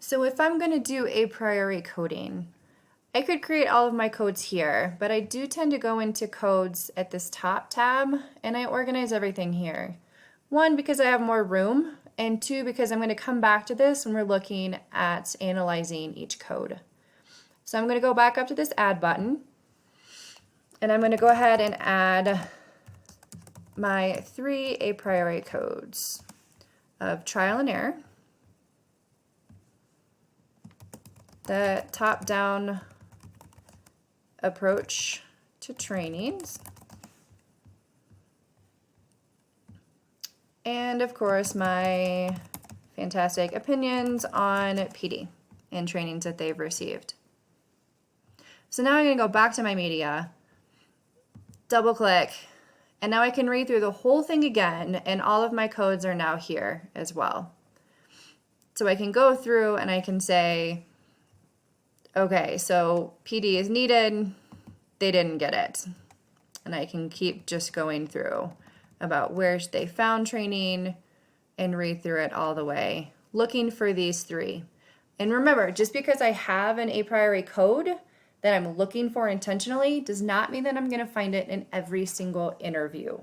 So if I'm going to do a priori coding, I could create all of my codes here, but I do tend to go into codes at this top tab and I organize everything here. One, because I have more room, and two, because I'm going to come back to this when we're looking at analyzing each code. So I'm going to go back up to this add button and I'm going to go ahead and add my 3 a priori codes of trial and error, the top-down approach to trainings, and of course my fantastic opinions on PD and trainings that they've received. So now I'm going to go back to my media, double click, and now I can read through the whole thing again, and all of my codes are now here as well. So I can go through and I can say, okay, so PD is needed, they didn't get it. And I can keep just going through about where they found training and read through it all the way, looking for these 3. And remember, just because I have an a priori code that I'm looking for intentionally does not mean that I'm going to find it in every single interview.